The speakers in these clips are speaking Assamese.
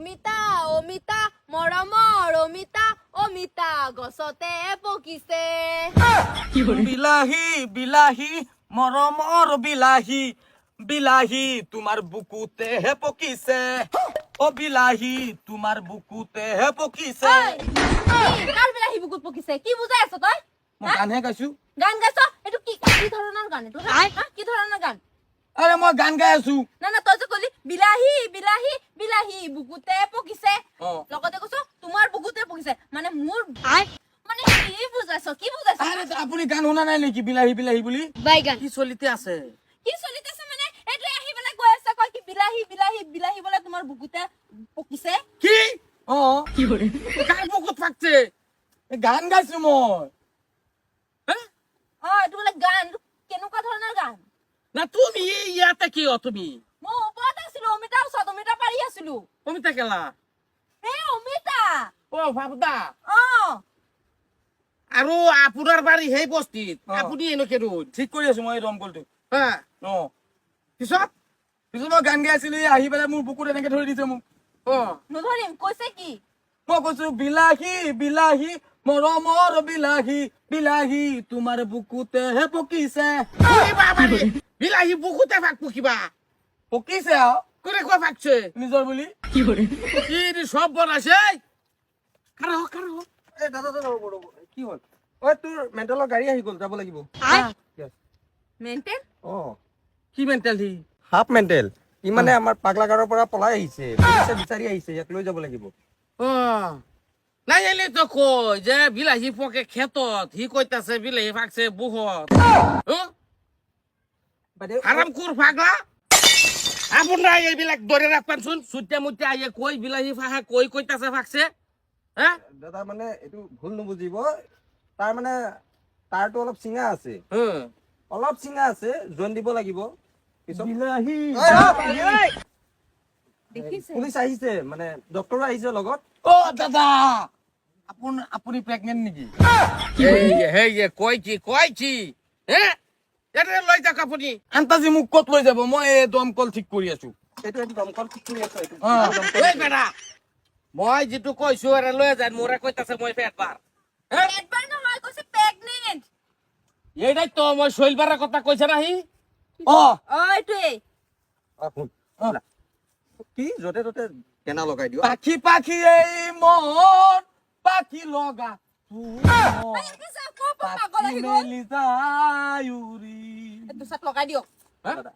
অমিতা অমিতা মৰমৰ অমিতা অমিতা গছতে পকিছে বিলাহী বিলাহী মৰমৰ বিলাহী বিলাহী তোমাৰ বুকুতেহে পকিছে অ বিলাহী তোমাৰ বুকুতেহে পকিছে কাৰ বিলাহী বুকুত পকিছে কি বুজাই আছ তই মই গানহে গাইছো গান গাইছ এইটো কি ধৰণৰ গান এইটো কি ধৰণৰ গান আৰে মই গান গাই আছো না না তই যে কলি বিলাহী বিলাহী বিলাহী বুকুতে পকিছে লগতে কৈছ তোমাৰ বুকুতে পকিছে মানে মোৰ মানে কি বুজাইছ আৰে আপুনি গান শুনা নাই নেকি বিলাহী বিলাহী বুলি বাইগান কি চলিতে আছে কি চলিতে আছে মানে এটো আহি বলে কৈ আছে কয় কি বিলাহী বিলাহী বিলাহী বলে তোমাৰ বুকুতে পকিছে কি কি হৰে গান বুকুত ফাকছে গান গাইছো মই এটো বলে গান কেনেকুৱা ধৰণৰ গান না তুমি ইয়াতে কি তুমি মই ওপৰত আছিলো অমিতা ওচৰত অমিতা পাৰি আছিলো অমিতা কেলা অমিতা ভাবদা অ আৰু আপোনাৰ বাৰী সেই বস্তিত আপুনি এনেকে ঠিক কৰি আছো মই দমকলটো পিছত মই গান গাই আছিলো আহি পেলাই মোৰ বুকুত এনেকে ধৰি দিছে মোক নধৰিম কৈছে কি মই কৈছো বিলাহী বিলাহী মৰমৰ বিলাহী বিলাহী তোমাৰ বুকুতেহে পকিছে বিলাহী বুকুতে ফাক পকিবা পকিছে আৰু কোনে কোৱা ফাকছে নিজৰ বুলি কি সব বনাইছে কি হল তোৰ মেণ্টেলৰ গাড়ী আহি গল যাব লাগিব মেণ্টেল কি মেণ্টেল সি হাফ মেণ্টেল ই মানে আমাৰ পাগলাগাৰৰ পৰা পলাই আহিছে বিচাৰি আহিছে ইয়াক লৈ যাব লাগিব নাই এলে তো কই যে বিলাহী পকে খেতত সি কইতাছে বিলাহী ফাকছে বুহত হারাম কুর পাগলা আপনারা এইবিলাক ধরে রাখবেন সুত্যা মুত্যা আইয়ে কই বিলাহী ফাহা কই কইতাছে ফাকছে হ্যাঁ দাদা মানে এইটো ভুল নুবুজিব তাৰ মানে তাৰটো অলপ চিঙা আছে জোন দিব লাগিব বিলাহী পুলিচ আহিছে মানে ডক্টৰ আহিছে লগত দাদা আপুনি প্ৰেগনেন্ট নেকি এই কই কি হ্যাঁ এটা লৈ যাক আপুনি আন্তাজি মোক কত লৈ যাব মই এই দমকল ঠিক কৰি আছো এইটো দমকল ঠিক কৰি আছে এই বেটা মই যেটো কইছো এৰে লৈ যান মোৰে কইতাছে মই পেটবাৰ পেটবাৰ নহয় কৈছে প্ৰেগনেন্ট এইটাই তো মই শৈলবাৰৰ কথা কৈছে নাহি এইটোৱে কি যতে ততে কেনা লগাই দিও পাখি পাখি এই মন পাখি লগা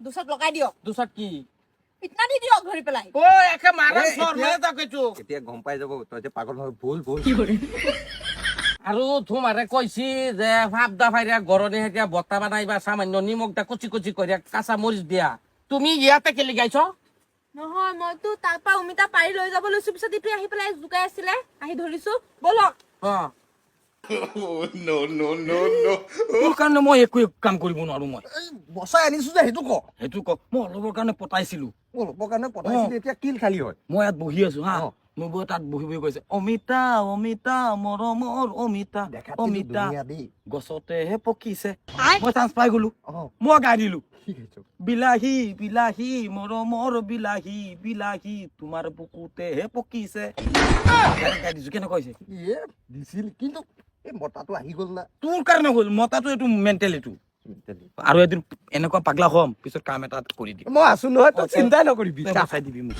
দুচাত লগাই দিয়ক দুচাত কি ইতনা দি দিয়ক ধৰি পেলাই একে মাৰা সৰ মই তা কৈছো এতিয়া গম পাই যাব তই যে পাগল হয় ভুল আৰু তোমাৰে কৈছি যে ভাবদা ফাইরা গরনে হেতিয়া বত্তা বানাইবা সামান্য নিমখটা কচি কচি করিয়া কাঁচা মরিচ দিয়া তুমি ইয়াতে কেলি গাইছ নহয় মইতো তাৰ পৰা অমিতা পাৰি লৈ যাব লৈছো পিছত ইটো আহি পেলাই জুকাই আছিলে আহি ধৰিছো বলক তোৰ কাৰণে মই একো কাম কৰিব নোৱাৰো মই বচাই আনিছো যে সেইটো মই অলপৰ কাৰণে পতাইছিলো অলপৰ কাৰণে পঠাইছিলি এতিয়া কিল খালি হয় মই ইয়াত বহি আছো হা মই বহি তাত বহি বহি কৈছে অমিতা অমিতা মৰমৰ অমিতা অমিতা গছতেহে পকিছে মই চান্স পাই গলো মই গাই দিলো বিলাহী বিলাহী মৰমৰ বিলাহী বিলাহী তোমাৰ বুকুতেহে পকিছে গাই দিছো কেনেকুৱা হৈছে দিছিল কিন্তু এই মতাটো আহি গল না তোৰ কাৰণে হ'ল মতাটো এইটো মেণ্টেলিটো আৰু এদিন এনেকুৱা পাগলা হ'ম পিছত কাম এটা কৰি দিম মই আছো নহয় তই চিন্তাই নকৰিবি চাই দিবি মোক